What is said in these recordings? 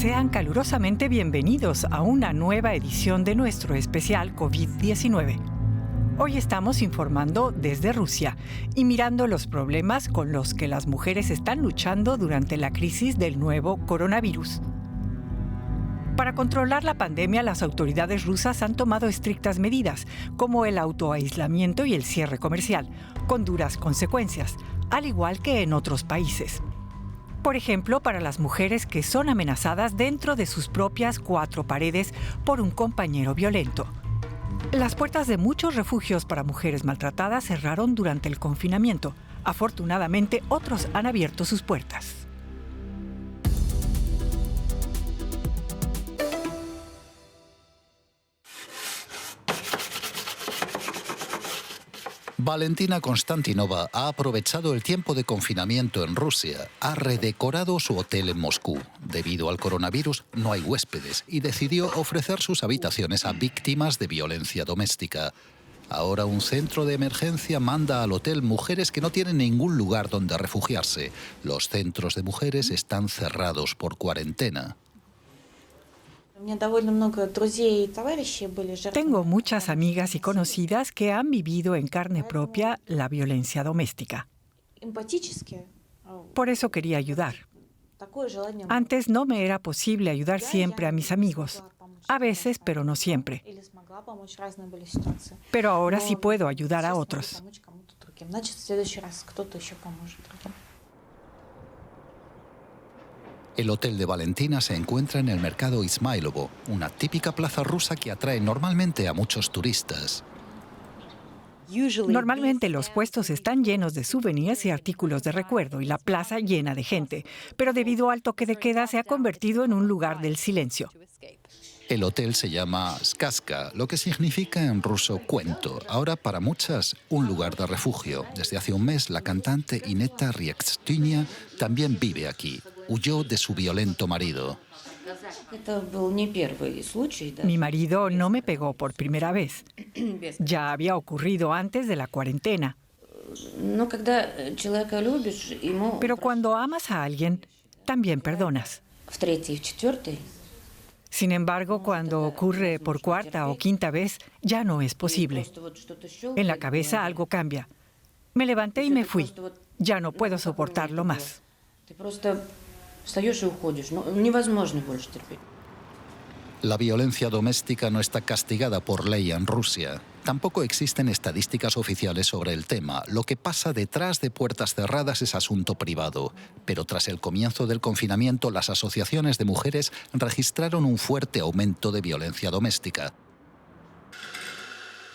Sean calurosamente bienvenidos a una nueva edición de nuestro especial COVID-19. Hoy estamos informando desde Rusia y mirando los problemas con los que las mujeres están luchando durante la crisis del nuevo coronavirus. Para controlar la pandemia, las autoridades rusas han tomado estrictas medidas, como el autoaislamiento y el cierre comercial, con duras consecuencias, al igual que en otros países. Por ejemplo, para las mujeres que son amenazadas dentro de sus propias cuatro paredes por un compañero violento. Las puertas de muchos refugios para mujeres maltratadas cerraron durante el confinamiento. Afortunadamente, otros han abierto sus puertas. Valentina Konstantinova ha aprovechado el tiempo de confinamiento en Rusia, ha redecorado su hotel en Moscú. Debido al coronavirus no hay huéspedes y decidió ofrecer sus habitaciones a víctimas de violencia doméstica. Ahora un centro de emergencia manda al hotel mujeres que no tienen ningún lugar donde refugiarse. Los centros de mujeres están cerrados por cuarentena. Tengo muchas amigas y conocidas que han vivido en carne propia la violencia doméstica. Por eso quería ayudar. Antes no me era posible ayudar siempre a mis amigos. A veces, pero no siempre. Pero ahora sí puedo ayudar a otros. El hotel de Valentina se encuentra en el mercado Ismailovo, una típica plaza rusa que atrae normalmente a muchos turistas. Normalmente los puestos están llenos de souvenirs y artículos de recuerdo y la plaza llena de gente, pero debido al toque de queda se ha convertido en un lugar del silencio. El hotel se llama Skaska, lo que significa en ruso cuento. Ahora para muchas un lugar de refugio. Desde hace un mes la cantante Ineta Riekstynia también vive aquí. Huyó de su violento marido. Mi marido no me pegó por primera vez. Ya había ocurrido antes de la cuarentena. Pero cuando amas a alguien, también perdonas. Sin embargo, cuando ocurre por cuarta o quinta vez, ya no es posible. En la cabeza algo cambia. Me levanté y me fui. Ya no puedo soportarlo más. La violencia doméstica no está castigada por ley en Rusia. Tampoco existen estadísticas oficiales sobre el tema. Lo que pasa detrás de puertas cerradas es asunto privado. Pero tras el comienzo del confinamiento, las asociaciones de mujeres registraron un fuerte aumento de violencia doméstica.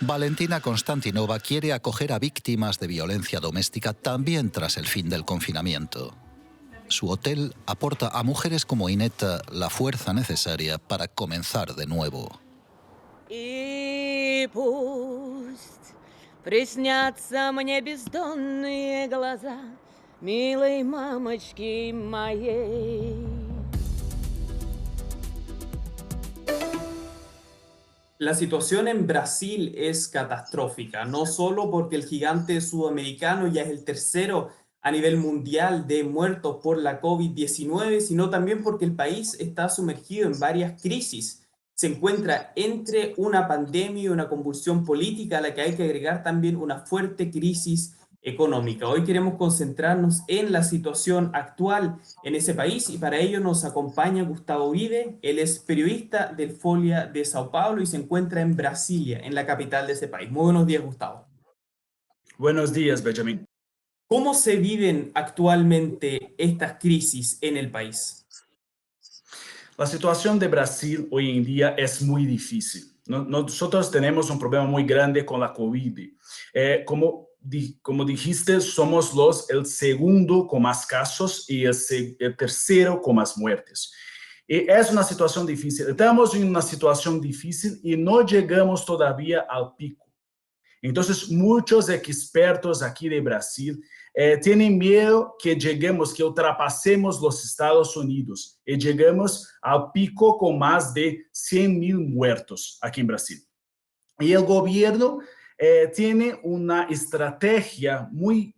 Valentina Konstantinova quiere acoger a víctimas de violencia doméstica también tras el fin del confinamiento. Su hotel aporta a mujeres como Ineta la fuerza necesaria para comenzar de nuevo. И пусть приснятся мне бездонные глаза милой мамочки моей. La situación en Brasil es catastrófica, no solo porque el gigante sudamericano ya es el tercero a nivel mundial de muertos por la COVID-19, sino también porque el país está sumergido en varias crisis. Se encuentra entre una pandemia y una convulsión política a la que hay que agregar también una fuerte crisis económica. Hoy queremos concentrarnos en la situación actual en ese país y para ello nos acompaña Gustavo Vide. Él es periodista del Folha de Sao Paulo y se encuentra en Brasilia, en la capital de ese país. Muy buenos días, Gustavo. Buenos días, Benjamín. ¿Cómo se viven actualmente estas crisis en el país? La situación de Brasil hoy en día es muy difícil. Nosotros tenemos un problema muy grande con la COVID. Como dijiste, somos el segundo con más casos y el tercero con más muertes. Es una situación difícil. Estamos en una situación difícil y no llegamos todavía al pico. Entonces, muchos expertos aquí de Brasil tienen miedo que lleguemos, que ultrapasemos los Estados Unidos y lleguemos al pico con más de 100,000 muertos aquí en Brasil. Y el gobierno tiene una estrategia muy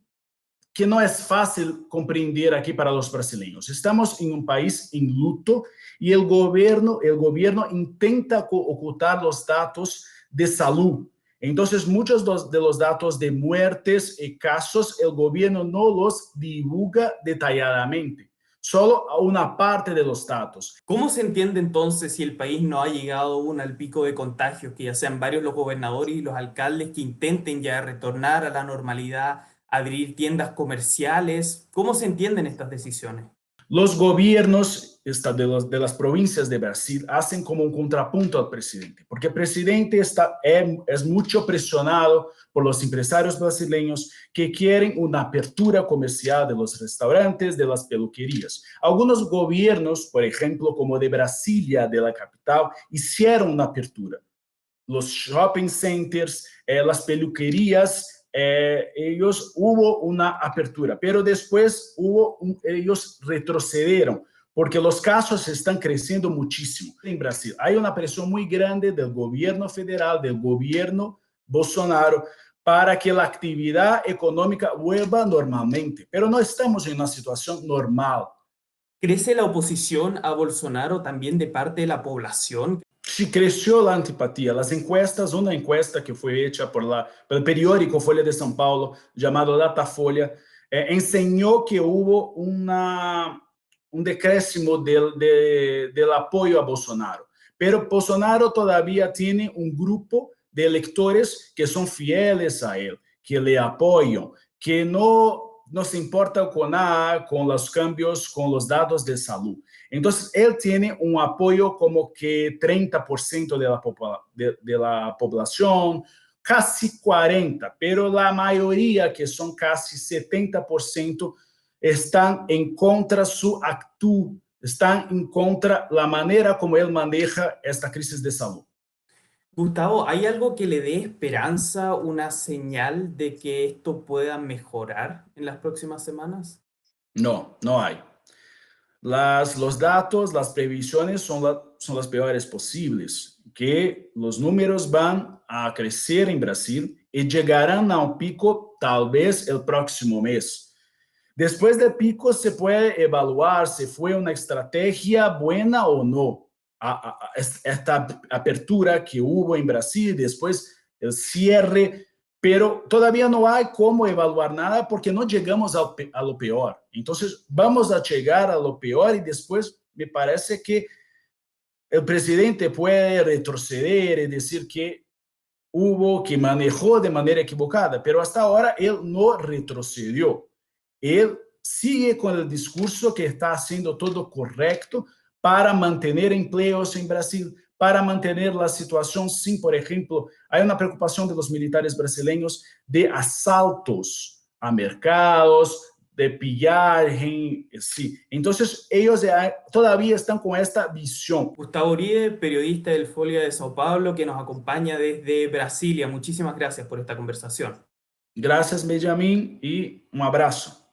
que no es fácil comprender aquí para los brasileños. Estamos en un país en luto y el gobierno intenta ocultar los datos de salud. Entonces, muchos de los datos de muertes y casos, el gobierno no los divulga detalladamente, solo a una parte de los datos. ¿Cómo se entiende entonces si el país no ha llegado aún al pico de contagios, que ya sean varios los gobernadores y los alcaldes que intenten ya retornar a la normalidad, abrir tiendas comerciales? ¿Cómo se entienden estas decisiones? Los gobiernos de las provincias de Brasil hacen como un contrapunto al presidente, porque el presidente es mucho presionado por los empresarios brasileños que quieren una apertura comercial de los restaurantes, de las peluquerías. Algunos gobiernos, por ejemplo, como de Brasilia, de la capital, hicieron una apertura. Los shopping centers, las peluquerías, ellos hubo una apertura, pero después ellos retrocedieron porque los casos están creciendo muchísimo. En Brasil hay una presión muy grande del gobierno federal, del gobierno Bolsonaro, para que la actividad económica vuelva normalmente, pero no estamos en una situación normal. ¿Crece la oposición a Bolsonaro también de parte de la población? Sí, creció la antipatía. Las encuestas, una encuesta que fue hecha por el periódico Folha de São Paulo, llamado Datafolha, enseñó que hubo un decréscimo del apoyo a Bolsonaro. Pero Bolsonaro todavía tiene un grupo de electores que son fieles a él, que le apoyan, que no se importa con nada, con los cambios, con los datos de salud. Entonces, él tiene un apoyo como que 30% de la población, casi 40%, pero la mayoría, que son casi 70%, están en contra su actitud, están en contra la manera como él maneja esta crisis de salud. Gustavo, ¿hay algo que le dé esperanza, una señal de que esto pueda mejorar en las próximas semanas? No, no hay. Los datos, las previsiones son las peores posibles, que los números van a crecer en Brasil y llegarán a un pico tal vez el próximo mes. Después del pico se puede evaluar si fue una estrategia buena o no. Esta apertura que hubo en Brasil, después el cierre, pero todavía no hay cómo evaluar nada porque no llegamos a lo peor. Entonces vamos a llegar a lo peor y después me parece que el presidente puede retroceder y decir que manejó de manera equivocada, pero hasta ahora él no retrocedió. Él sigue con el discurso que está haciendo todo correcto para mantener empleos en Brasil, para mantener la situación sin, por ejemplo, hay una preocupación de los militares brasileños de asaltos a mercados, de pillaje, sí. Entonces, ellos todavía están con esta visión. Gustavo Uribe, periodista del Folha de São Paulo, que nos acompaña desde Brasilia. Muchísimas gracias por esta conversación. Gracias, Benjamín, y un abrazo.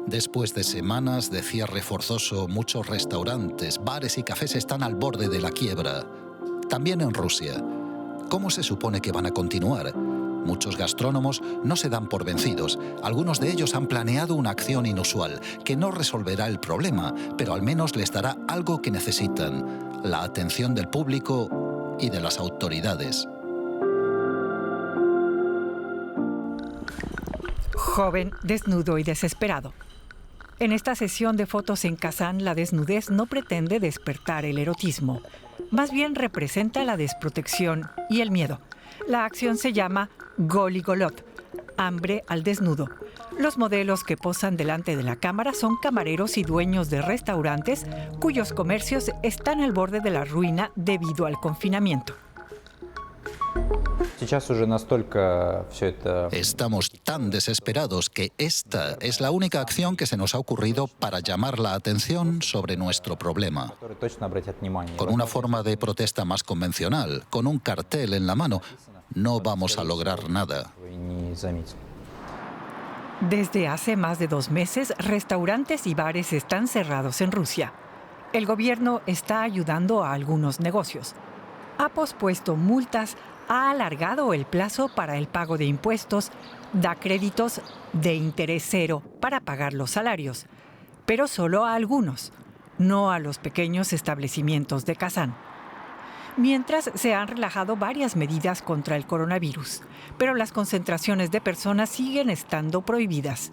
Después de semanas de cierre forzoso, muchos restaurantes, bares y cafés están al borde de la quiebra. También en Rusia. ¿Cómo se supone que van a continuar? Muchos gastrónomos no se dan por vencidos. Algunos de ellos han planeado una acción inusual que no resolverá el problema, pero al menos les dará algo que necesitan: la atención del público y de las autoridades. Joven, desnudo y desesperado. En esta sesión de fotos en Kazán, la desnudez no pretende despertar el erotismo. Más bien representa la desprotección y el miedo. La acción se llama Goligolot, hambre al desnudo. Los modelos que posan delante de la cámara son camareros y dueños de restaurantes cuyos comercios están al borde de la ruina debido al confinamiento. Estamos tan desesperados que esta es la única acción que se nos ha ocurrido para llamar la atención sobre nuestro problema. Con una forma de protesta más convencional, con un cartel en la mano, no vamos a lograr nada. Desde hace más de 2 meses, restaurantes y bares están cerrados en Rusia. El gobierno está ayudando a algunos negocios. Ha pospuesto multas ha alargado el plazo para el pago de impuestos, da créditos de interés cero para pagar los salarios, pero solo a algunos, no a los pequeños establecimientos de Kazán. Mientras se han relajado varias medidas contra el coronavirus, pero las concentraciones de personas siguen estando prohibidas.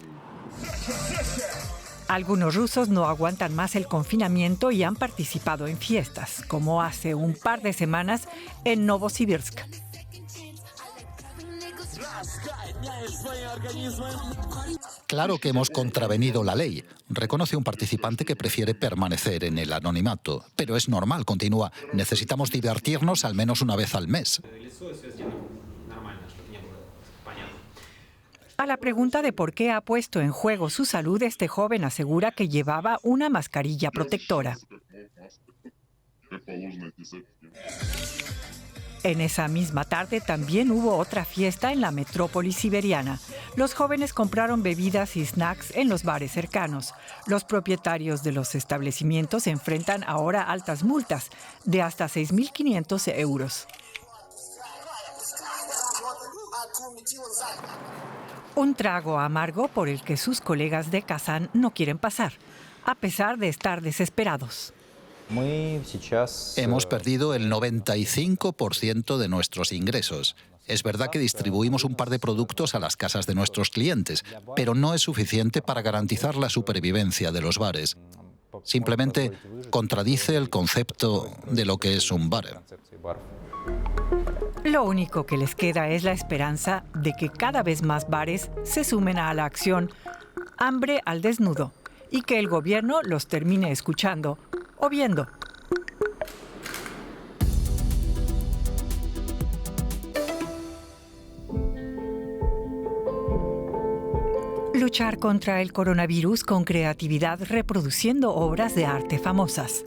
Algunos rusos no aguantan más el confinamiento y han participado en fiestas, como hace un par de semanas en Novosibirsk. Claro que hemos contravenido la ley, reconoce un participante que prefiere permanecer en el anonimato. Pero es normal, continúa. Necesitamos divertirnos al menos una vez al mes. A la pregunta de por qué ha puesto en juego su salud, este joven asegura que llevaba una mascarilla protectora. En esa misma tarde también hubo otra fiesta en la metrópoli siberiana. Los jóvenes compraron bebidas y snacks en los bares cercanos. Los propietarios de los establecimientos enfrentan ahora altas multas de hasta 6.500 euros. Un trago amargo por el que sus colegas de Kazán no quieren pasar, a pesar de estar desesperados. Hemos perdido el 95% de nuestros ingresos. Es verdad que distribuimos un par de productos a las casas de nuestros clientes, pero no es suficiente para garantizar la supervivencia de los bares. Simplemente contradice el concepto de lo que es un bar. Lo único que les queda es la esperanza de que cada vez más bares se sumen a la acción Hambre al Desnudo y que el gobierno los termine escuchando o viendo. Luchar contra el coronavirus con creatividad reproduciendo obras de arte famosas.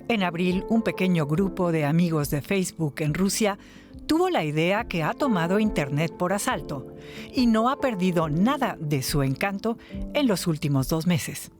En abril, un pequeño grupo de amigos de Facebook en Rusia tuvo la idea que ha tomado Internet por asalto y no ha perdido nada de su encanto en los últimos 2 meses.